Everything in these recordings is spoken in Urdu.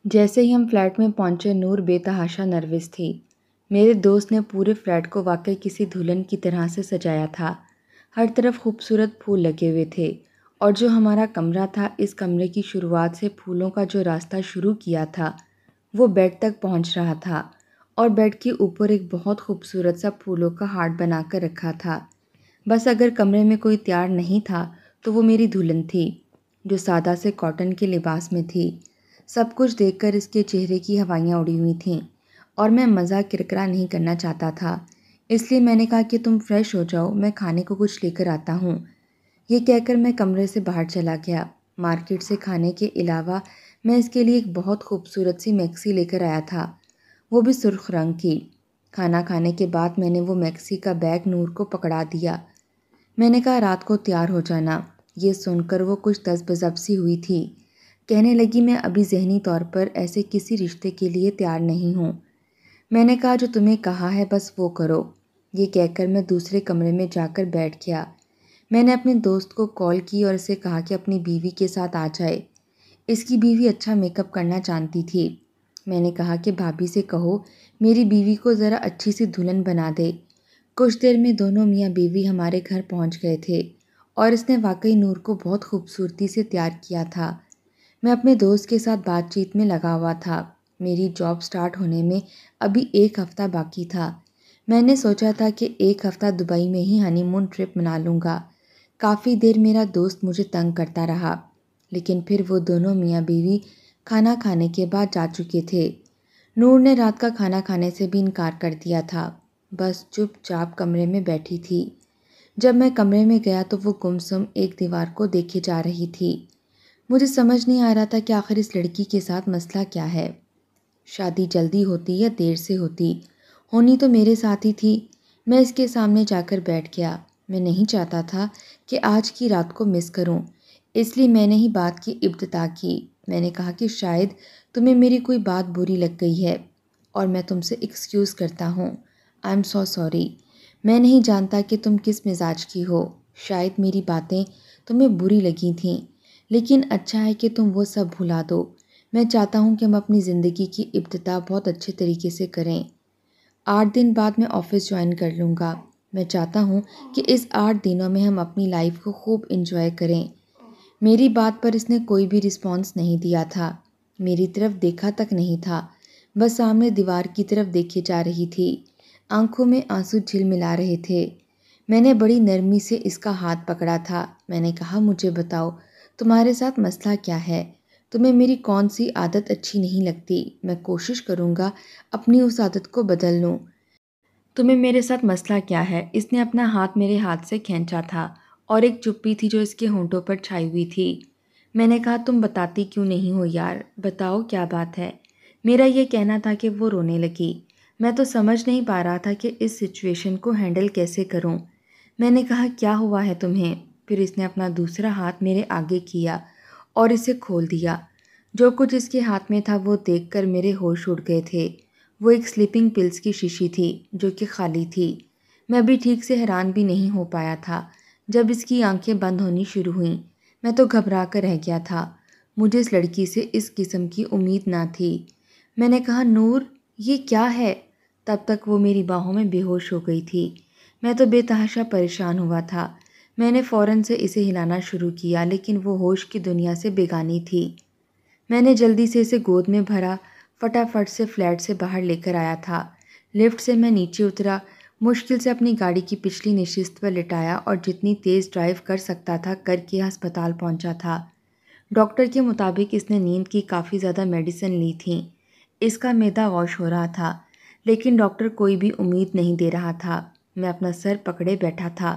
جیسے ہی ہم فلیٹ میں پہنچے نور بے تحاشا نروس تھی۔ میرے دوست نے پورے فلیٹ کو واقعی کسی دلہن کی طرح سے سجایا تھا۔ ہر طرف خوبصورت پھول لگے ہوئے تھے اور جو ہمارا کمرہ تھا، اس کمرے کی شروعات سے پھولوں کا جو راستہ شروع کیا تھا وہ بیڈ تک پہنچ رہا تھا، اور بیڈ کے اوپر ایک بہت خوبصورت سا پھولوں کا ہارٹ بنا کر رکھا تھا۔ بس اگر کمرے میں کوئی تیار نہیں تھا تو وہ میری دلہن تھی، جو سادہ سے کاٹن کے لباس میں تھی۔ سب کچھ دیکھ کر اس کے چہرے کی ہوائیاں اڑی ہوئی تھیں اور میں مزہ کرکرا نہیں کرنا چاہتا تھا، اس لیے میں نے کہا کہ تم فریش ہو جاؤ، میں کھانے کو کچھ لے کر آتا ہوں۔ یہ کہہ کر میں کمرے سے باہر چلا گیا۔ مارکیٹ سے کھانے کے علاوہ میں اس کے لیے ایک بہت خوبصورت سی میکسی لے کر آیا تھا، وہ بھی سرخ رنگ کی۔ کھانا کھانے کے بعد میں نے وہ میکسی کا بیگ نور کو پکڑا دیا۔ میں نے کہا رات کو تیار ہو جانا۔ یہ سن کر وہ کچھ تذبذب سی ہوئی تھی۔ کہنے لگی میں ابھی ذہنی طور پر ایسے کسی رشتے کے لیے تیار نہیں ہوں۔ میں نے کہا جو تمہیں کہا ہے بس وہ کرو۔ یہ کہہ کر میں دوسرے کمرے میں جا کر بیٹھ گیا۔ میں نے اپنے دوست کو کال کی اور اسے کہا کہ اپنی بیوی کے ساتھ آ جائے۔ اس کی بیوی اچھا میک اپ کرنا جانتی تھی۔ میں نے کہا کہ بھابھی سے کہو میری بیوی کو ذرا اچھی سی دلہن بنا دے۔ کچھ دیر میں دونوں میاں بیوی ہمارے گھر پہنچ گئے تھے اور اس نے واقعی نور کو بہت خوبصورتی سے تیار کیا تھا۔ میں اپنے دوست کے ساتھ بات چیت میں لگا ہوا تھا۔ میری جاب سٹارٹ ہونے میں ابھی 1 ہفتہ باقی تھا۔ میں نے سوچا تھا کہ 1 ہفتہ دبئی میں ہی ہنی مون ٹرپ منا لوں گا۔ کافی دیر میرا دوست مجھے تنگ کرتا رہا، لیکن پھر وہ دونوں میاں بیوی کھانا کھانے کے بعد جا چکے تھے۔ نور نے رات کا کھانا کھانے سے بھی انکار کر دیا تھا، بس چپ چاپ کمرے میں بیٹھی تھی۔ جب میں کمرے میں گیا تو وہ گمسم ایک دیوار کو دیکھے جا رہی تھی۔ مجھے سمجھ نہیں آ رہا تھا کہ آخر اس لڑکی کے ساتھ مسئلہ کیا ہے۔ شادی جلدی ہوتی یا دیر سے ہوتی، ہونی تو میرے ساتھ ہی تھی۔ میں اس کے سامنے جا کر بیٹھ گیا۔ میں نہیں چاہتا تھا کہ آج کی رات کو مس کروں، اس لیے میں نے ہی بات کی ابتدا کی۔ میں نے کہا کہ شاید تمہیں میری کوئی بات بری لگ گئی ہے اور میں تم سے ایکسکیوز کرتا ہوں۔ I am so sorry. میں نہیں جانتا کہ تم کس مزاج کی ہو، شاید میری باتیں تمہیں بری لگی تھیں، لیکن اچھا ہے کہ تم وہ سب بھلا دو۔ میں چاہتا ہوں کہ ہم اپنی زندگی کی ابتدا بہت اچھے طریقے سے کریں۔ 8 دن بعد میں آفس جوائن کر لوں گا۔ میں چاہتا ہوں کہ اس 8 دنوں میں ہم اپنی لائف کو خوب انجوائے کریں۔ میری بات پر اس نے کوئی بھی رسپانس نہیں دیا تھا، میری طرف دیکھا تک نہیں تھا، بس سامنے دیوار کی طرف دیکھے جا رہی تھی۔ آنکھوں میں آنسو جھلملا رہے تھے۔ میں نے بڑی نرمی سے اس کا ہاتھ پکڑا تھا۔ میں نے کہا مجھے بتاؤ تمہارے ساتھ مسئلہ کیا ہے؟ تمہیں میری کون سی عادت اچھی نہیں لگتی؟ میں کوشش کروں گا اپنی اس عادت کو بدل لوں۔ تمہیں میرے ساتھ مسئلہ کیا ہے؟ اس نے اپنا ہاتھ میرے ہاتھ سے کھینچا تھا اور ایک چپی تھی جو اس کے ہونٹوں پر چھائی ہوئی تھی۔ میں نے کہا تم بتاتی کیوں نہیں ہو یار، بتاؤ کیا بات ہے؟ میرا یہ کہنا تھا کہ وہ رونے لگی۔ میں تو سمجھ نہیں پا رہا تھا کہ اس سچویشن کو ہینڈل کیسے کروں۔ میں نے کہا کیا ہوا ہے تمہیں؟ پھر اس نے اپنا دوسرا ہاتھ میرے آگے کیا اور اسے کھول دیا۔ جو کچھ اس کے ہاتھ میں تھا وہ دیکھ کر میرے ہوش اڑ گئے تھے۔ وہ ایک سلیپنگ پلز کی شیشی تھی جو کہ خالی تھی۔ میں ابھی ٹھیک سے حیران بھی نہیں ہو پایا تھا جب اس کی آنکھیں بند ہونی شروع ہوئیں۔ میں تو گھبرا کر رہ گیا تھا، مجھے اس لڑکی سے اس قسم کی امید نہ تھی۔ میں نے کہا نور یہ کیا ہے؟ تب تک وہ میری باہوں میں بے ہوش ہو گئی تھی۔ میں تو بے تحاشا پریشان ہوا تھا۔ میں نے فوراً سے اسے ہلانا شروع کیا، لیکن وہ ہوش کی دنیا سے بیگانی تھی۔ میں نے جلدی سے اسے گود میں بھرا، فٹافٹ سے فلیٹ سے باہر لے کر آیا تھا۔ لفٹ سے میں نیچے اترا، مشکل سے اپنی گاڑی کی پچھلی نشست پر لٹایا اور جتنی تیز ڈرائیو کر سکتا تھا کر کے ہسپتال پہنچا تھا۔ ڈاکٹر کے مطابق اس نے نیند کی کافی زیادہ میڈیسن لی تھیں۔ اس کا معدہ غوش ہو رہا تھا، لیکن ڈاکٹر کوئی بھی امید نہیں دے رہا تھا۔ میں اپنا سر پکڑے بیٹھا تھا۔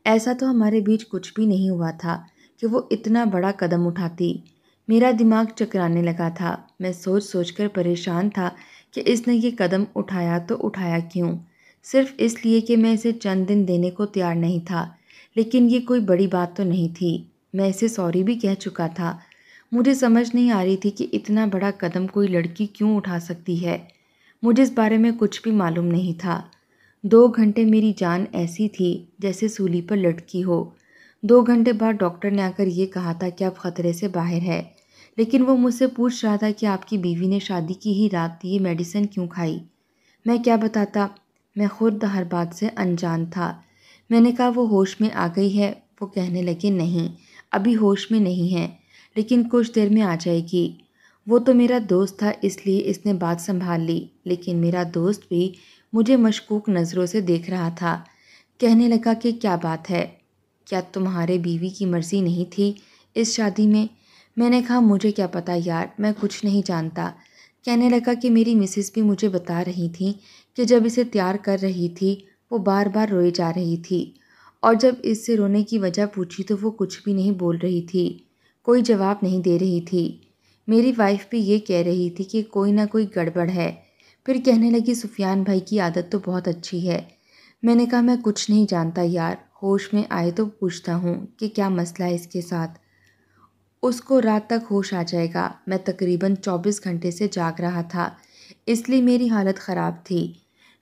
ایسا تو ہمارے بیچ کچھ بھی نہیں ہوا تھا کہ وہ اتنا بڑا قدم اٹھاتی۔ میرا دماغ چکرانے لگا تھا۔ میں سوچ سوچ کر پریشان تھا کہ اس نے یہ قدم اٹھایا تو اٹھایا کیوں؟ صرف اس لیے کہ میں اسے چند دن دینے کو تیار نہیں تھا، لیکن یہ کوئی بڑی بات تو نہیں تھی۔ میں اسے سوری بھی کہہ چکا تھا۔ مجھے سمجھ نہیں آ رہی تھی کہ اتنا بڑا قدم کوئی لڑکی کیوں اٹھا سکتی ہے۔ مجھے اس بارے میں کچھ بھی معلوم نہیں تھا۔ 2 گھنٹے میری جان ایسی تھی جیسے سولی پر لٹکی ہو۔ 2 گھنٹے بعد ڈاکٹر نے آ کر یہ کہا تھا کہ اب خطرے سے باہر ہے، لیکن وہ مجھ سے پوچھ رہا تھا کہ آپ کی بیوی نے شادی کی ہی رات یہ میڈیسن کیوں کھائی۔ میں کیا بتاتا، میں خود ہر بات سے انجان تھا۔ میں نے کہا وہ ہوش میں آ گئی ہے۔ وہ کہنے لگے نہیں، ابھی ہوش میں نہیں ہے، لیکن کچھ دیر میں آ جائے گی۔ وہ تو میرا دوست تھا اس لیے اس نے بات سنبھال لی، لیکن میرا دوست بھی مجھے مشکوک نظروں سے دیکھ رہا تھا۔ کہنے لگا کہ کیا بات ہے، کیا تمہارے بیوی کی مرضی نہیں تھی اس شادی میں؟ میں نے کہا مجھے کیا پتہ یار، میں کچھ نہیں جانتا۔ کہنے لگا کہ میری مسز بھی مجھے بتا رہی تھیں کہ جب اسے تیار کر رہی تھی وہ بار بار روئے جا رہی تھی، اور جب اس سے رونے کی وجہ پوچھی تو وہ کچھ بھی نہیں بول رہی تھی، کوئی جواب نہیں دے رہی تھی۔ میری وائف بھی یہ کہہ رہی تھی کہ کوئی نہ کوئی گڑبڑ ہے۔ پھر کہنے لگی سفیان بھائی کی عادت تو بہت اچھی ہے۔ میں نے کہا میں کچھ نہیں جانتا یار، ہوش میں آئے تو پوچھتا ہوں کہ کیا مسئلہ ہے اس کے ساتھ۔ اس کو رات تک ہوش آ جائے گا۔ میں تقریباً 24 گھنٹے سے جاگ رہا تھا، اس لیے میری حالت خراب تھی۔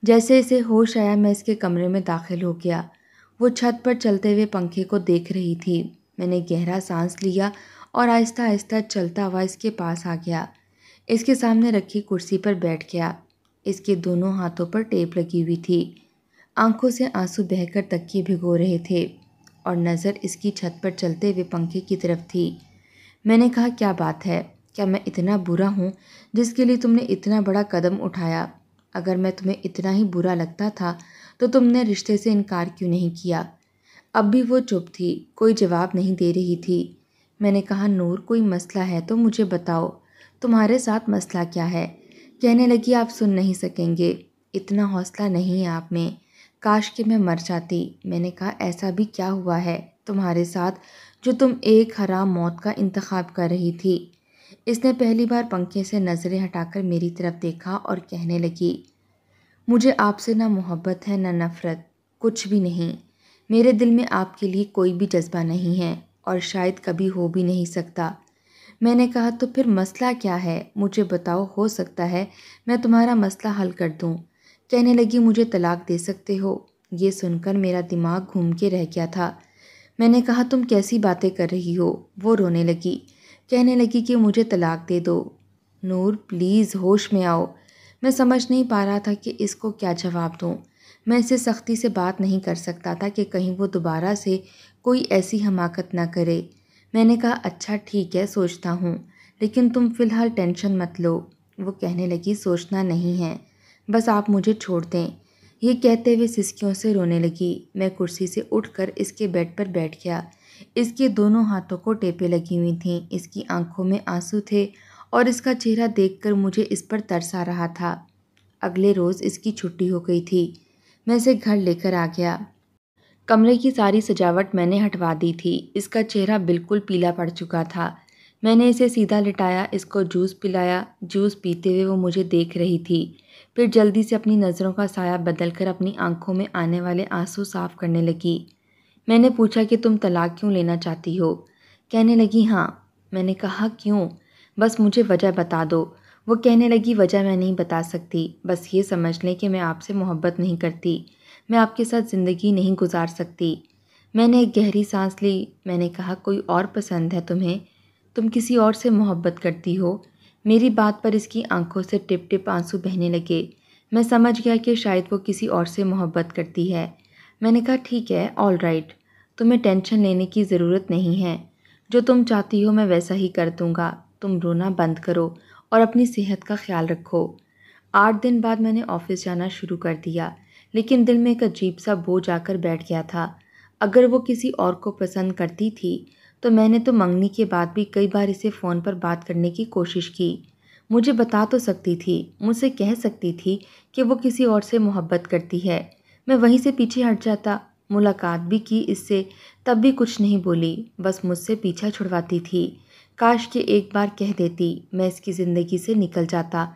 جیسے اسے ہوش آیا میں اس کے کمرے میں داخل ہو گیا۔ وہ چھت پر چلتے ہوئے پنکھے کو دیکھ رہی تھی۔ میں نے گہرا سانس لیا اور آہستہ آہستہ چلتا ہوا اس کے پاس آ گیا۔ اس کے سامنے رکھی کرسی پر بیٹھ گیا۔ اس کے دونوں ہاتھوں پر ٹیپ لگی ہوئی تھی، آنکھوں سے آنسو بہہ کر تکیے بھگو رہے تھے، اور نظر اس کی چھت پر چلتے ہوئے پنکھے کی طرف تھی۔ میں نے کہا کیا بات ہے، کیا میں اتنا برا ہوں جس کے لیے تم نے اتنا بڑا قدم اٹھایا؟ اگر میں تمہیں اتنا ہی برا لگتا تھا تو تم نے رشتے سے انکار کیوں نہیں کیا؟ اب بھی وہ چپ تھی، کوئی جواب نہیں دے رہی تھی۔ میں نے کہا نور کوئی مسئلہ ہے تو مجھے بتاؤ، تمہارے ساتھ مسئلہ کیا ہے؟ کہنے لگی آپ سن نہیں سکیں گے، اتنا حوصلہ نہیں ہے آپ میں، کاش کہ میں مر جاتی۔ میں نے کہا ایسا بھی کیا ہوا ہے تمہارے ساتھ جو تم ایک حرام موت کا انتخاب کر رہی تھی؟ اس نے پہلی بار پنکھے سے نظریں ہٹا کر میری طرف دیکھا اور کہنے لگی مجھے آپ سے نہ محبت ہے نہ نفرت، کچھ بھی نہیں۔ میرے دل میں آپ کے لیے کوئی بھی جذبہ نہیں ہے اور شاید کبھی ہو بھی نہیں سکتا۔ میں نے کہا تو پھر مسئلہ کیا ہے، مجھے بتاؤ، ہو سکتا ہے میں تمہارا مسئلہ حل کر دوں۔ کہنے لگی مجھے طلاق دے سکتے ہو۔ یہ سن کر میرا دماغ گھوم کے رہ گیا تھا۔ میں نے کہا تم کیسی باتیں کر رہی ہو؟ وہ رونے لگی، کہنے لگی کہ مجھے طلاق دے دو۔ نور پلیز ہوش میں آؤ۔ میں سمجھ نہیں پا رہا تھا کہ اس کو کیا جواب دوں۔ میں اسے سختی سے بات نہیں کر سکتا تھا کہ کہیں وہ دوبارہ سے کوئی ایسی حماقت نہ کرے۔ میں نے کہا اچھا ٹھیک ہے سوچتا ہوں، لیکن تم فی الحال ٹینشن مت لو۔ وہ کہنے لگی سوچنا نہیں ہے، بس آپ مجھے چھوڑ دیں۔ یہ کہتے ہوئے سسکیوں سے رونے لگی۔ میں کرسی سے اٹھ کر اس کے بیڈ پر بیٹھ گیا۔ اس کے دونوں ہاتھوں کو ٹیپیں لگی ہوئی تھیں، اس کی آنکھوں میں آنسو تھے اور اس کا چہرہ دیکھ کر مجھے اس پر ترس آ رہا تھا۔ اگلے روز اس کی چھٹی ہو گئی تھی۔ میں اسے گھر لے کر آ گیا۔ کمرے کی ساری سجاوٹ میں نے ہٹوا دی تھی۔ اس کا چہرہ بالکل پیلا پڑ چکا تھا۔ میں نے اسے سیدھا لٹایا، اس کو جوس پلایا۔ جوس پیتے ہوئے وہ مجھے دیکھ رہی تھی، پھر جلدی سے اپنی نظروں کا سایہ بدل کر اپنی آنکھوں میں آنے والے آنسو صاف کرنے لگی۔ میں نے پوچھا کہ تم طلاق کیوں لینا چاہتی ہو؟ کہنے لگی ہاں۔ میں نے کہا کیوں؟ بس مجھے وجہ بتا دو۔ وہ کہنے لگی وجہ میں نہیں بتا سکتی، بس یہ سمجھ لیں کہ میں آپ سے محبت نہیں کرتی، میں آپ کے ساتھ زندگی نہیں گزار سکتی۔ میں نے ایک گہری سانس لی۔ میں نے کہا کوئی اور پسند ہے تمہیں؟ تم کسی اور سے محبت کرتی ہو؟ میری بات پر اس کی آنکھوں سے ٹپ ٹپ آنسو بہنے لگے۔ میں سمجھ گیا کہ شاید وہ کسی اور سے محبت کرتی ہے۔ میں نے کہا ٹھیک ہے، آل رائٹ، تمہیں ٹینشن لینے کی ضرورت نہیں ہے، جو تم چاہتی ہو میں ویسا ہی کر دوں گا۔ تم رونا بند کرو اور اپنی صحت کا خیال رکھو۔ 8 دن بعد میں نے آفس جانا شروع کر دیا، لیکن دل میں ایک عجیب سا بوجھ آ کر بیٹھ گیا تھا۔ اگر وہ کسی اور کو پسند کرتی تھی تو میں نے تو منگنی کے بعد بھی کئی بار اسے فون پر بات کرنے کی کوشش کی۔ مجھے بتا تو سکتی تھی، مجھ سے کہہ سکتی تھی کہ وہ کسی اور سے محبت کرتی ہے، میں وہیں سے پیچھے ہٹ جاتا۔ ملاقات بھی کی اس سے، تب بھی کچھ نہیں بولی، بس مجھ سے پیچھا چھڑواتی تھی۔ کاش کہ ایک بار کہہ دیتی، میں اس کی زندگی سے نکل جاتا۔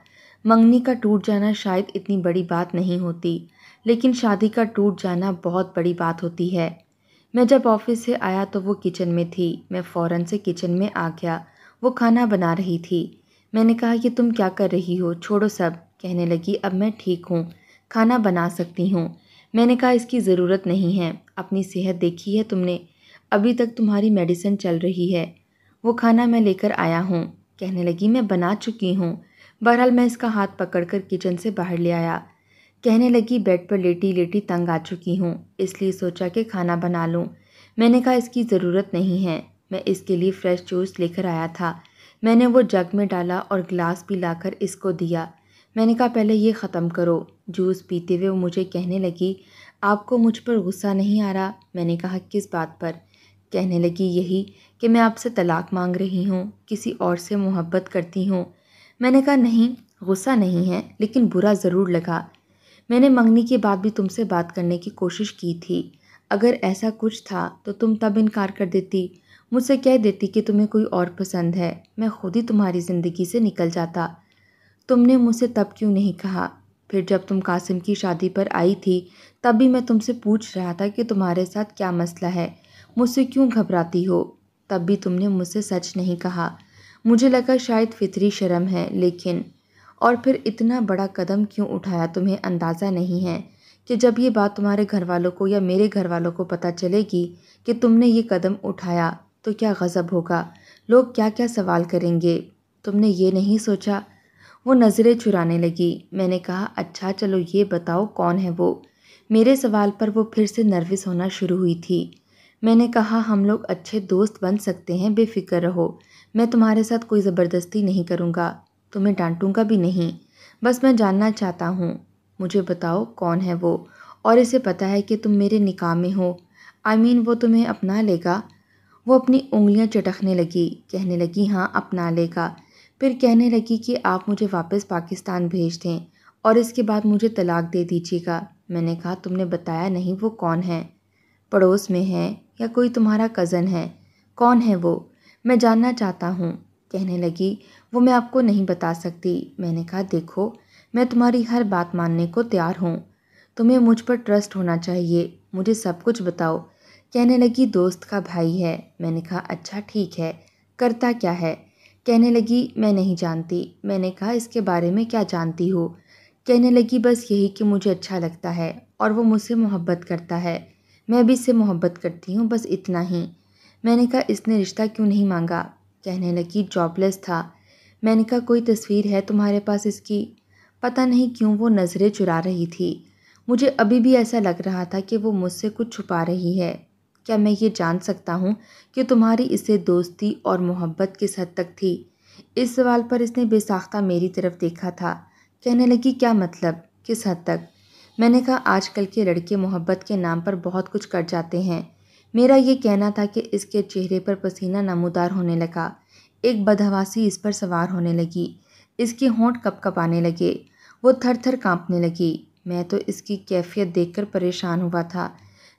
منگنی کا ٹوٹ جانا شاید اتنی بڑی بات نہیں ہوتی، لیکن شادی کا ٹوٹ جانا بہت بڑی بات ہوتی ہے۔ میں جب آفس سے آیا تو وہ کچن میں تھی۔ میں فوراً سے کچن میں آ گیا۔ وہ کھانا بنا رہی تھی۔ میں نے کہا کہ تم کیا کر رہی ہو، چھوڑو سب۔ کہنے لگی اب میں ٹھیک ہوں، کھانا بنا سکتی ہوں۔ میں نے کہا اس کی ضرورت نہیں ہے، اپنی صحت دیکھی ہے تم نے؟ ابھی تک تمہاری میڈیسن چل رہی ہے۔ وہ کھانا میں لے کر آیا ہوں۔ کہنے لگی میں بنا چکی ہوں۔ بہرحال میں اس کا ہاتھ پکڑ کر کچن سے باہر لے آیا۔ کہنے لگی بیڈ پر لیٹی لیٹی تنگ آ چکی ہوں، اس لیے سوچا کہ کھانا بنا لوں۔ میں نے کہا اس کی ضرورت نہیں ہے، میں اس کے لیے فریش جوس لے کر آیا تھا۔ میں نے وہ جگ میں ڈالا اور گلاس بھی لا کر اس کو دیا۔ میں نے کہا پہلے یہ ختم کرو۔ جوس پیتے ہوئے وہ مجھے کہنے لگی آپ کو مجھ پر غصہ نہیں آ رہا؟ میں نے کہا کس بات پر؟ کہنے لگی یہی کہ میں آپ سے طلاق مانگ رہی ہوں، کسی اور سے محبت کرتی ہوں۔ میں نے کہا نہیں، غصہ نہیں ہے، لیکن برا ضرور لگا۔ میں نے منگنی کے بعد بھی تم سے بات کرنے کی کوشش کی تھی۔ اگر ایسا کچھ تھا تو تم تب انکار کر دیتی، مجھ سے کہہ دیتی کہ تمہیں کوئی اور پسند ہے، میں خود ہی تمہاری زندگی سے نکل جاتا۔ تم نے مجھ سے تب کیوں نہیں کہا؟ پھر جب تم قاسم کی شادی پر آئی تھی تب بھی میں تم سے پوچھ رہا تھا کہ تمہارے ساتھ کیا مسئلہ ہے، مجھ سے کیوں گھبراتی ہو؟ تب بھی تم نے مجھ سے سچ نہیں کہا۔ مجھے لگا شاید فطری شرم ہے، لیکن اور پھر اتنا بڑا قدم کیوں اٹھایا تمہیں اندازہ نہیں ہے کہ جب یہ بات تمہارے گھر والوں کو یا میرے گھر والوں کو پتہ چلے گی کہ تم نے یہ قدم اٹھایا تو کیا غضب ہوگا، لوگ کیا کیا سوال کریں گے، تم نے یہ نہیں سوچا؟ وہ نظریں چرانے لگی۔ میں نے کہا اچھا چلو یہ بتاؤ کون ہے وہ؟ میرے سوال پر وہ پھر سے نروس ہونا شروع ہوئی تھی۔ میں نے کہا ہم لوگ اچھے دوست بن سکتے ہیں، بے فکر رہو، میں تمہارے ساتھ کوئی زبردستی نہیں کروں گا، تمہیں ڈانٹوں گا بھی نہیں، بس میں جاننا چاہتا ہوں، مجھے بتاؤ کون ہے وہ، اور اسے پتہ ہے کہ تم میرے نکاح میں ہو، وہ تمہیں اپنا لے گا؟ وہ اپنی انگلیاں چٹکنے لگی، کہنے لگی ہاں اپنا لے گا۔ پھر کہنے لگی کہ آپ مجھے واپس پاکستان بھیج دیں اور اس کے بعد مجھے طلاق دے دیجیے گا۔ میں نے کہا تم نے بتایا نہیں وہ کون ہے؟ پڑوس میں ہے یا کوئی تمہارا کزن ہے؟ کون ہے وہ؟ میں جاننا چاہتا ہوں۔ کہنے لگی وہ میں آپ کو نہیں بتا سکتی۔ میں نے کہا دیکھو میں تمہاری ہر بات ماننے کو تیار ہوں، تمہیں مجھ پر ٹرسٹ ہونا چاہیے، مجھے سب کچھ بتاؤ۔ کہنے لگی دوست کا بھائی ہے۔ میں نے کہا اچھا ٹھیک ہے، کرتا کیا ہے؟ کہنے لگی میں نہیں جانتی۔ میں نے کہا اس کے بارے میں کیا جانتی ہو؟ کہنے لگی بس یہی کہ مجھے اچھا لگتا ہے اور وہ مجھ سے محبت کرتا ہے، میں بھی اس سے محبت کرتی ہوں، بس اتنا ہی۔ میں نے کہا اس نے رشتہ کیوں نہیں مانگا؟ کہنے لگی جاب لیس تھا۔ میں نے کہا کوئی تصویر ہے تمہارے پاس اس کی؟ پتہ نہیں کیوں وہ نظریں چرا رہی تھی۔ مجھے ابھی بھی ایسا لگ رہا تھا کہ وہ مجھ سے کچھ چھپا رہی ہے۔ کیا میں یہ جان سکتا ہوں کہ تمہاری اس سے دوستی اور محبت کس حد تک تھی؟ اس سوال پر اس نے بے ساختہ میری طرف دیکھا تھا۔ کہنے لگی کیا مطلب، کس حد تک؟ میں نے کہا آج کل کے لڑکے محبت کے نام پر بہت کچھ کر جاتے ہیں۔ میرا یہ کہنا تھا کہ اس کے چہرے پر پسینہ نمودار ہونے لگا، ایک بدحواسی اس پر سوار ہونے لگی، اس کے ہونٹ کپ کپ آنے لگے، وہ تھر تھر کانپنے لگی۔ میں تو اس کی کیفیت دیکھ کر پریشان ہوا تھا۔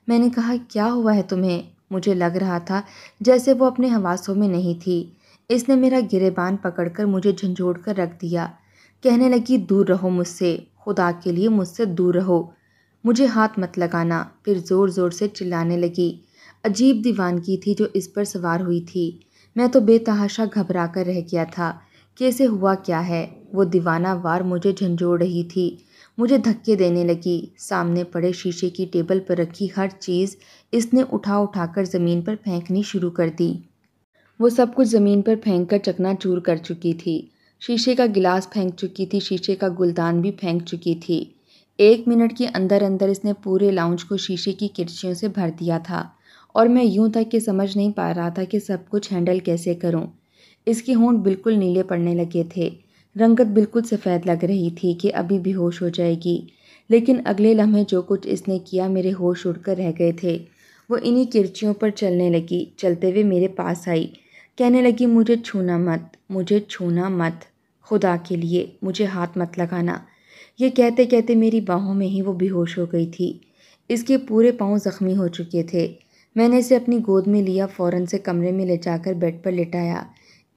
میں نے کہا کیا ہوا ہے تمہیں؟ مجھے لگ رہا تھا جیسے وہ اپنے حواسوں میں نہیں تھی۔ اس نے میرا گریبان پکڑ کر مجھے جھنجھوڑ کر رکھ دیا۔ کہنے لگی دور رہو مجھ سے، خدا کے لیے مجھ سے دور رہو، مجھے ہاتھ مت لگانا۔ پھر زور زور سے چلانے لگی۔ عجیب دیوانگی تھی جو اس پر سوار ہوئی تھی۔ میں تو بے تحاشا گھبرا کر رہ گیا تھا کہ اسے ہوا کیا ہے۔ وہ دیوانہ وار مجھے جھنجھوڑ رہی تھی، مجھے دھکے دینے لگی۔ سامنے پڑے شیشے کی ٹیبل پر رکھی ہر چیز اس نے اٹھا اٹھا کر زمین پر پھینکنی شروع کر دی۔ وہ سب کچھ زمین پر پھینک کر چکنا چور کر چکی تھی، شیشے کا گلاس پھینک چکی تھی، شیشے کا گلدان بھی پھینک چکی تھی۔ 1 منٹ کے اندر اندر اس نے پورے لاؤنج کو شیشے کی کرچیوں سے بھر دیا تھا، اور میں یوں تک کہ سمجھ نہیں پا رہا تھا کہ سب کچھ ہینڈل کیسے کروں۔ اس کے ہونٹ بالکل نیلے پڑنے لگے تھے، رنگت بالکل سفید لگ رہی تھی کہ ابھی بھی ہوش ہو جائے گی، لیکن اگلے لمحے جو کچھ اس نے کیا میرے ہوش اڑ کر رہ گئے تھے۔ وہ انہی کرچیوں پر چلنے لگی، چلتے ہوئے میرے پاس آئی، کہنے لگی مجھے چھونا مت، مجھے چھونا مت، خدا کے لیے مجھے ہاتھ مت لگانا۔ یہ کہتے کہتے میری باہوں میں ہی وہ بے ہوش ہو گئی تھی۔ اس کے پورے پاؤں زخمی ہو چکے تھے۔ میں نے اسے اپنی گود میں لیا، فوراً سے کمرے میں لے جا کر بیڈ پر لٹایا،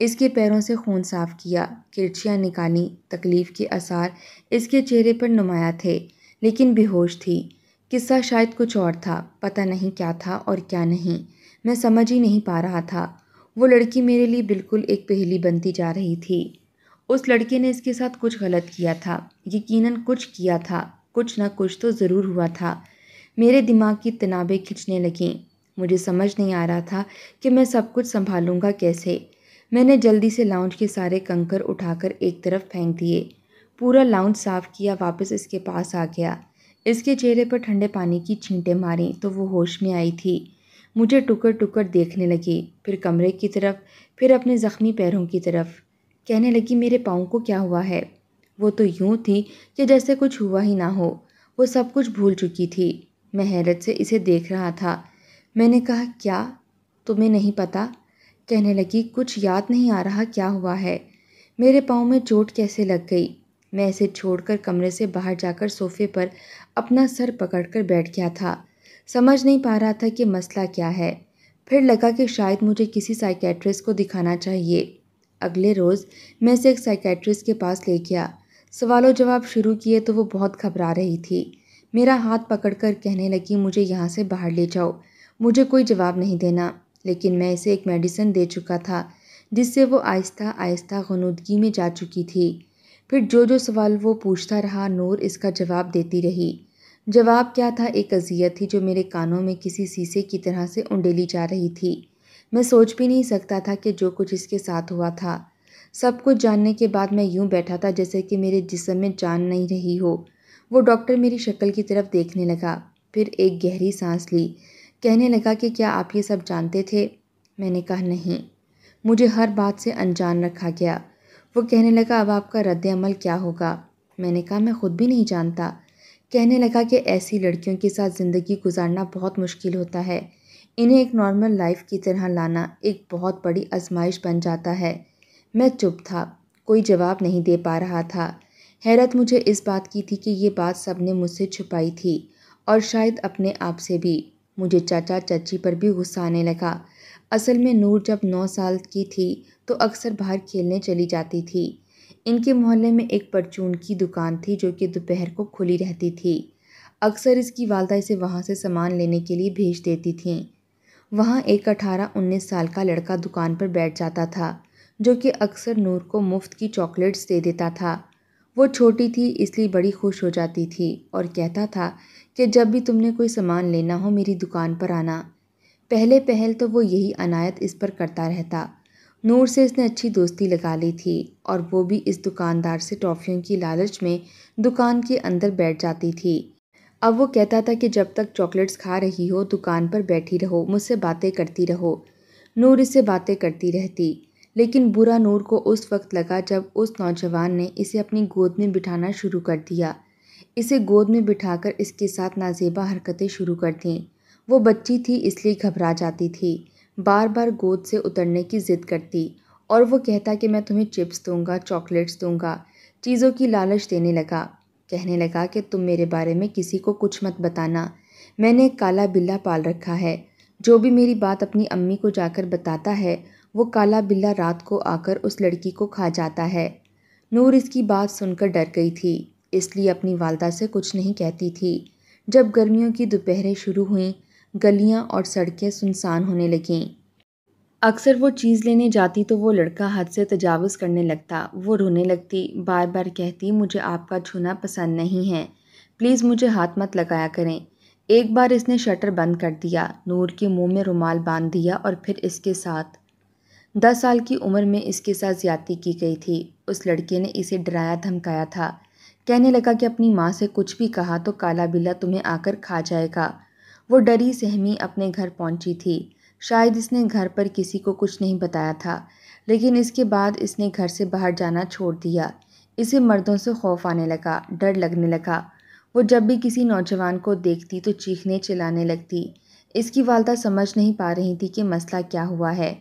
اس کے پیروں سے خون صاف کیا، کرچیاں نکالیں۔ تکلیف کے آثار اس کے چہرے پر نمایاں تھے، لیکن بے ہوش تھی۔ قصہ شاید کچھ اور تھا، پتہ نہیں کیا تھا اور کیا نہیں، میں سمجھ ہی نہیں پا رہا تھا۔ وہ لڑکی میرے لیے بالکل ایک پہیلی بنتی جا رہی تھی۔ اس لڑکے نے اس کے ساتھ کچھ غلط کیا تھا، یقیناً کچھ کیا تھا، کچھ نہ کچھ تو ضرور ہوا تھا۔ میرے دماغ کی تنابیں کھنچنے لگیں، مجھے سمجھ نہیں آ رہا تھا کہ میں سب کچھ سنبھالوں گا کیسے۔ میں نے جلدی سے لاؤنج کے سارے کنکر اٹھا کر ایک طرف پھینک دیے۔ پورا لاؤنج صاف کیا، واپس اس کے پاس آ گیا۔ اس کے چہرے پر ٹھنڈے پانی کی چھینٹیں ماریں تو وہ ہوش میں آئی تھی۔ مجھے ٹکر ٹکر دیکھنے لگی، پھر کمرے کی طرف، پھر اپنے زخمی پیروں کی طرف۔ کہنے لگی میرے پاؤں کو کیا ہوا ہے؟ وہ تو یوں تھی کہ جیسے کچھ ہوا ہی نہ ہو، وہ سب کچھ بھول چکی تھی۔ میں حیرت سے اسے دیکھ رہا تھا۔ میں نے کہا کیا تمہیں نہیں پتا؟ کہنے لگی کچھ یاد نہیں آ رہا کیا ہوا ہے۔ میرے پاؤں میں چوٹ کیسے لگ گئی؟ میں اسے چھوڑ کر کمرے سے باہر جا کر صوفے پر اپنا سر پکڑ کر بیٹھ گیا تھا۔ سمجھ نہیں پا رہا تھا کہ مسئلہ کیا ہے۔ پھر لگا کہ شاید مجھے کسی سائیکیٹرسٹ کو دکھانا چاہیے۔ اگلے روز میں اسے ایک سائیکیٹرسٹ کے پاس لے گیا۔ سوال و جواب شروع کیے تو وہ بہت گھبرا رہی تھی۔ میرا ہاتھ پکڑ کر کہنے لگی مجھے یہاں سے باہر لے جاؤ، مجھے کوئی جواب نہیں دینا۔ لیکن میں اسے ایک میڈیسن دے چکا تھا جس سے وہ آہستہ آہستہ غنودگی میں جا چکی تھی۔ پھر جو سوال وہ پوچھتا رہا، نور اس کا جواب دیتی رہی۔ جواب کیا تھا؟ ایک اذیت تھی جو میرے کانوں میں کسی شیشے کی طرح سے انڈیلی جا رہی تھی۔ میں سوچ بھی نہیں سکتا تھا کہ جو کچھ اس کے ساتھ ہوا تھا۔ سب کچھ جاننے کے بعد میں یوں بیٹھا تھا جیسے کہ میرے جسم میں جان نہیں رہی ہو۔ وہ ڈاکٹر میری شکل کی طرف دیکھنے لگا، پھر ایک گہری سانس لی۔ کہنے لگا کہ کیا آپ یہ سب جانتے تھے؟ میں نے کہا نہیں، مجھے ہر بات سے انجان رکھا گیا۔ وہ کہنے لگا اب آپ کا رد عمل کیا ہوگا؟ میں نے کہا میں خود بھی نہیں جانتا۔ کہنے لگا کہ ایسی لڑکیوں کے ساتھ زندگی گزارنا بہت مشکل ہوتا ہے، انہیں ایک نارمل لائف کی طرح لانا ایک بہت بڑی آزمائش بن جاتا ہے۔ میں چپ تھا، کوئی جواب نہیں دے پا رہا تھا۔ حیرت مجھے اس بات کی تھی کہ یہ بات سب نے مجھ سے چھپائی تھی، اور شاید اپنے آپ سے بھی۔ مجھے چاچا چچی پر بھی غصہ آنے لگا۔ اصل میں نور جب 9 سال کی تھی تو اکثر باہر کھیلنے چلی جاتی تھی۔ ان کے محلے میں ایک پرچون کی دکان تھی جو کہ دوپہر کو کھلی رہتی تھی۔ اکثر اس کی والدہ اسے وہاں سے سامان لینے کے لیے بھیج دیتی تھیں۔ وہاں ایک 18-19 سال کا لڑکا دکان پر بیٹھ جاتا تھا جو کہ اکثر نور کو مفت کی چاکلیٹس دے دیتا تھا۔ وہ چھوٹی تھی اس لیے بڑی خوش ہو جاتی تھی اور کہتا تھا کہ جب بھی تم نے کوئی سامان لینا ہو میری دکان پر آنا۔ پہل تو وہ یہی عنایت اس پر کرتا رہتا۔ نور سے اس نے اچھی دوستی لگا لی تھی اور وہ بھی اس دکاندار سے ٹافیوں کی لالچ میں دکان کے اندر بیٹھ جاتی تھی۔ اب وہ کہتا تھا کہ جب تک چاکلیٹس کھا رہی ہو دکان پر بیٹھی رہو، مجھ سے باتیں کرتی رہو۔ نور اس سے باتیں کرتی رہتی، لیکن برا نور کو اس وقت لگا جب اس نوجوان نے اسے اپنی گود میں بٹھانا شروع کر دیا۔ اسے گود میں بٹھا کر اس کے ساتھ نازیبا حرکتیں شروع کر دیں۔ وہ بچی تھی اس لیے گھبرا جاتی تھی، بار بار گود سے اترنے کی ضد کرتی، اور وہ کہتا کہ میں تمہیں چپس دوں گا، چاکلیٹس دوں گا، چیزوں کی لالچ دینے لگا۔ کہنے لگا کہ تم میرے بارے میں کسی کو کچھ مت بتانا، میں نے ایک کالا بلّا پال رکھا ہے، جو بھی میری بات اپنی امی کو جا کر بتاتا ہے وہ کالا بلّا رات کو آ کر اس لڑکی کو کھا جاتا ہے۔ نور اس کی بات سن کر ڈر گئی تھی، اس لیے اپنی والدہ سے کچھ نہیں کہتی تھی۔ جب گرمیوں کی دوپہریں شروع ہوئیں، گلیاں اور سڑکیں سنسان ہونے لگیں۔ اکثر وہ چیز لینے جاتی تو وہ لڑکا حد سے تجاوز کرنے لگتا۔ وہ رونے لگتی، بار بار کہتی مجھے آپ کا چھونا پسند نہیں ہے، پلیز مجھے ہاتھ مت لگایا کریں۔ ایک بار اس نے شٹر بند کر دیا، نور کے منہ میں رومال باندھ دیا اور پھر اس کے ساتھ 10 سال کی عمر میں اس کے ساتھ زیادتی کی گئی تھی۔ اس لڑکے نے اسے ڈرایا دھمکایا تھا، کہنے لگا کہ اپنی ماں سے کچھ بھی کہا تو کالا بلّا تمہیں آ کر کھا جائے گا۔ وہ ڈری سہمی اپنے گھر پہنچی تھی۔ شاید اس نے گھر پر کسی کو کچھ نہیں بتایا تھا، لیکن اس کے بعد اس نے گھر سے باہر جانا چھوڑ دیا۔ اسے مردوں سے خوف آنے لگا، ڈر لگنے لگا۔ وہ جب بھی کسی نوجوان کو دیکھتی تو چیخنے چلانے لگتی۔ اس کی والدہ سمجھ نہیں پا رہی تھی کہ مسئلہ کیا ہوا ہے۔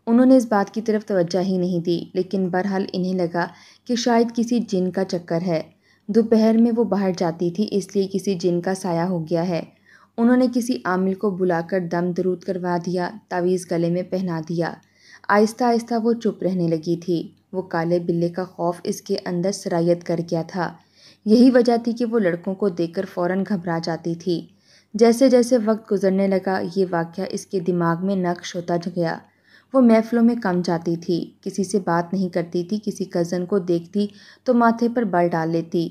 انہوں نے اس بات کی طرف توجہ ہی نہیں دی، لیکن بہرحال انہیں لگا کہ شاید کسی جن کا چکر ہے۔ دوپہر میں وہ باہر جاتی تھی اس لیے کسی جن کا سایہ ہو گیا ہے۔ انہوں نے کسی عامل کو بلا کر دم درود کروا دیا، تعویذ گلے میں پہنا دیا۔ آہستہ آہستہ وہ چپ رہنے لگی تھی۔ وہ کالے بلے کا خوف اس کے اندر سرایت کر گیا تھا۔ یہی وجہ تھی کہ وہ لڑکوں کو دیکھ کر فوراً گھبرا جاتی تھی۔ جیسے جیسے وقت گزرنے لگا یہ واقعہ اس کے دماغ میں نقش ہوتا گیا۔ وہ محفلوں میں کم جاتی تھی، کسی سے بات نہیں کرتی تھی، کسی کزن کو دیکھتی تو ماتھے پر بل ڈال لیتی،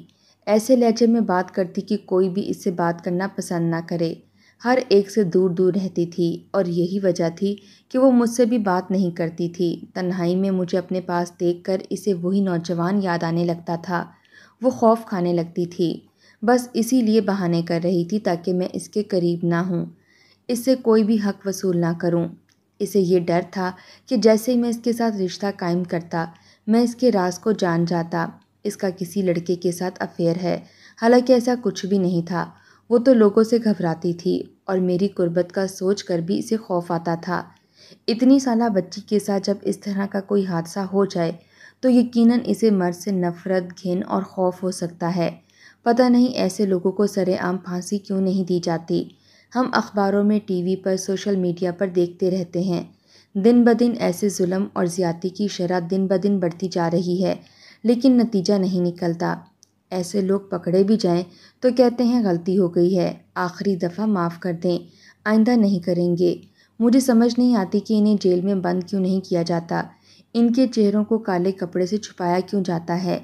ایسے لہجے میں بات کرتی کہ کوئی بھی اس سے بات کرنا پسند نہ کرے۔ ہر ایک سے دور دور رہتی تھی اور یہی وجہ تھی کہ وہ مجھ سے بھی بات نہیں کرتی تھی۔ تنہائی میں مجھے اپنے پاس دیکھ کر اسے وہی نوجوان یاد آنے لگتا تھا۔ وہ خوف کھانے لگتی تھی، بس اسی لیے بہانے کر رہی تھی تاکہ میں اس کے قریب نہ ہوں، اس سے کوئی بھی حق وصول نہ کروں۔ اسے یہ ڈر تھا کہ جیسے ہی میں اس کے ساتھ رشتہ قائم کرتا، میں اس کے راز کو جان جاتا۔ اس کا کسی لڑکے کے ساتھ افیئر ہے، حالانکہ ایسا کچھ بھی نہیں تھا۔ وہ تو لوگوں سے گھبراتی تھی اور میری قربت کا سوچ کر بھی اسے خوف آتا تھا۔ اتنی سالہ بچی کے ساتھ جب اس طرح کا کوئی حادثہ ہو جائے تو یقیناً اسے مرد سے نفرت، گھن اور خوف ہو سکتا ہے۔ پتہ نہیں ایسے لوگوں کو سرے عام پھانسی کیوں نہیں دی جاتی۔ ہم اخباروں میں، ٹی وی پر، سوشل میڈیا پر دیکھتے رہتے ہیں۔ دن بدن ایسے ظلم اور زیادتی کی شرح دن بدن بڑھتی جا رہی ہے، لیکن نتیجہ نہیں نکلتا۔ ایسے لوگ پکڑے بھی جائیں تو کہتے ہیں غلطی ہو گئی ہے، آخری دفعہ معاف کر دیں، آئندہ نہیں کریں گے۔ مجھے سمجھ نہیں آتی کہ انہیں جیل میں بند کیوں نہیں کیا جاتا، ان کے چہروں کو کالے کپڑے سے چھپایا کیوں جاتا ہے،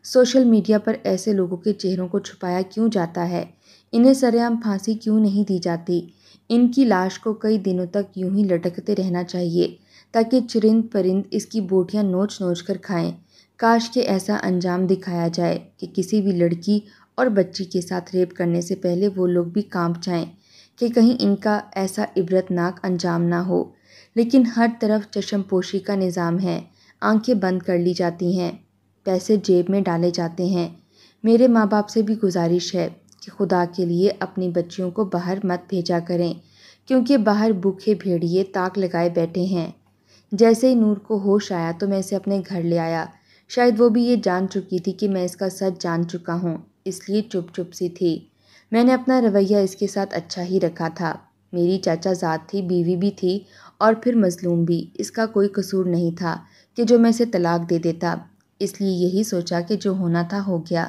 سوشل میڈیا پر ایسے لوگوں کے چہروں کو چھپایا کیوں جاتا ہے، انہیں سرے عام پھانسی کیوں نہیں دی جاتی۔ ان کی لاش کو کئی دنوں تک یوں ہی لٹکتے رہنا چاہیے تاکہ چرند پرند اس کی بوٹیاں نوچ نوچ کر کھائیں۔ کاش کہ ایسا انجام دکھایا جائے کہ کسی بھی لڑکی اور بچی کے ساتھ ریپ کرنے سے پہلے وہ لوگ بھی کانپ جائیں کہ کہیں ان کا ایسا عبرتناک انجام نہ ہو۔ لیکن ہر طرف چشم پوشی کا نظام ہے، آنکھیں بند کر لی جاتی ہیں، پیسے جیب میں ڈالے جاتے ہیں۔ میرے ماں باپ سے بھی گزارش ہے کہ خدا کے لیے اپنی بچیوں کو باہر مت بھیجا کریں، کیونکہ باہر بھوکے بھیڑیے تاک لگائے بیٹھے ہیں۔ جیسے ہی نور کو ہوش آیا تو میں اسے اپنے گھر لے آیا۔ شاید وہ بھی یہ جان چکی تھی کہ میں اس کا سچ جان چکا ہوں، اس لیے چپ چپ سی تھی۔ میں نے اپنا رویہ اس کے ساتھ اچھا ہی رکھا تھا۔ میری چاچا زاد تھی، بیوی بھی تھی اور پھر مظلوم بھی۔ اس کا کوئی قصور نہیں تھا کہ جو میں اسے طلاق دے دیتا، اس لیے یہی سوچا کہ جو ہونا تھا ہو گیا۔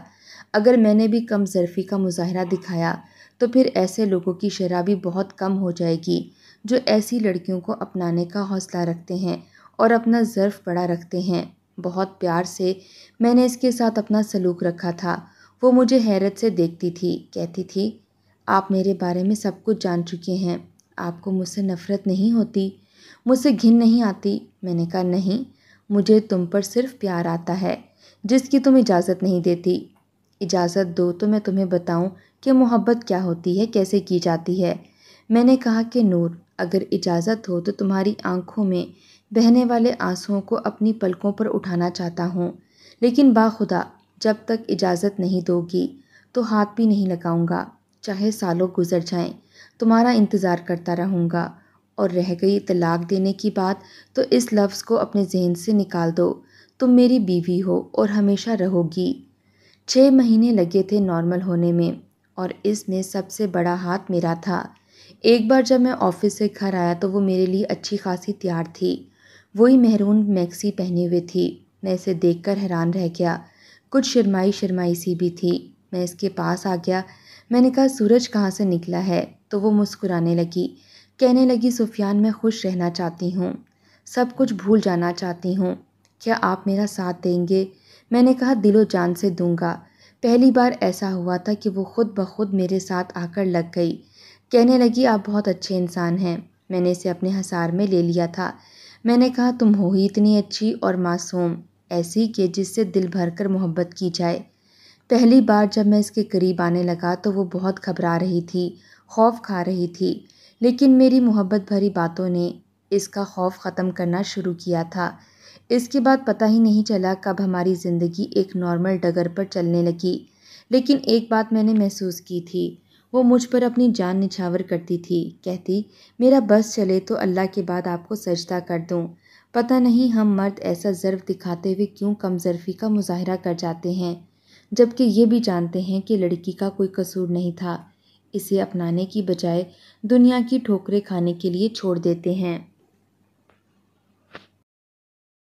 اگر میں نے بھی کم ظرفی کا مظاہرہ دکھایا تو پھر ایسے لوگوں کی شرح بھی بہت کم ہو جائے گی جو ایسی لڑکیوں کو اپنانے کا حوصلہ رکھتے ہیں اور اپنا ظرف بڑا رکھتے ہیں۔ بہت پیار سے میں نے اس کے ساتھ اپنا سلوک رکھا تھا۔ وہ مجھے حیرت سے دیکھتی تھی، کہتی تھی، آپ میرے بارے میں سب کچھ جان چکے ہیں، آپ کو مجھ سے نفرت نہیں ہوتی، مجھ سے گھن نہیں آتی؟ میں نے کہا نہیں، مجھے تم پر صرف پیار آتا ہے جس کی تم اجازت نہیں دیتی۔ اجازت دو تو میں تمہیں بتاؤں کہ محبت کیا ہوتی ہے، کیسے کی جاتی ہے۔ میں نے کہا کہ نور، اگر اجازت ہو تو تمہاری آنکھوں میں بہنے والے آنسوؤں کو اپنی پلکوں پر اٹھانا چاہتا ہوں، لیکن باخدا جب تک اجازت نہیں دو گی تو ہاتھ بھی نہیں لگاؤں گا، چاہے سالوں گزر جائیں، تمہارا انتظار کرتا رہوں گا۔ اور رہ گئی طلاق دینے کی بات تو اس لفظ کو اپنے ذہن سے نکال دو، تم میری بیوی ہو اور ہمیشہ رہو گی۔ 6 مہینے لگے تھے نارمل ہونے میں اور اس میں سب سے بڑا ہاتھ میرا تھا۔ ایک بار جب میں آفس سے گھر آیا تو وہ میرے لیے اچھی خاصی تیار تھی، وہی مہرون میکسی پہنے ہوئے تھی۔ میں اسے دیکھ کر حیران رہ گیا، کچھ شرمائی شرمائی سی بھی تھی۔ میں اس کے پاس آ گیا، میں نے کہا سورج کہاں سے نکلا ہے؟ تو وہ مسکرانے لگی، کہنے لگی سفیان میں خوش رہنا چاہتی ہوں، سب کچھ بھول جانا چاہتی ہوں، کیا آپ میرا ساتھ دیں گے؟ میں نے کہا دل و جان سے دوں گا۔ پہلی بار ایسا ہوا تھا کہ وہ خود بخود میرے ساتھ آ کر لگ گئی، کہنے لگی آپ بہت اچھے انسان ہیں۔ میں نے اسے اپنے حصار میں لے لیا تھا۔ میں نے کہا تم ہو ہی اتنی اچھی اور معصوم، ایسی کہ جس سے دل بھر کر محبت کی جائے۔ پہلی بار جب میں اس کے قریب آنے لگا تو وہ بہت گھبرا رہی تھی، خوف کھا رہی تھی، لیکن میری محبت بھری باتوں نے اس کا خوف ختم کرنا شروع کیا تھا۔ اس کے بعد پتہ ہی نہیں چلا کب ہماری زندگی ایک نارمل ڈگر پر چلنے لگی۔ لیکن ایک بات میں نے محسوس کی تھی، وہ مجھ پر اپنی جان نچھاور کرتی تھی، کہتی میرا بس چلے تو اللہ کے بعد آپ کو سجدہ کر دوں۔ پتہ نہیں ہم مرد ایسا ظرف دکھاتے ہوئے کیوں کم ظرفی کا مظاہرہ کر جاتے ہیں، جبکہ یہ بھی جانتے ہیں کہ لڑکی کا کوئی قصور نہیں تھا، اسے اپنانے کی بجائے دنیا کی ٹھوکریں کھانے کے لیے چھوڑ دیتے ہیں۔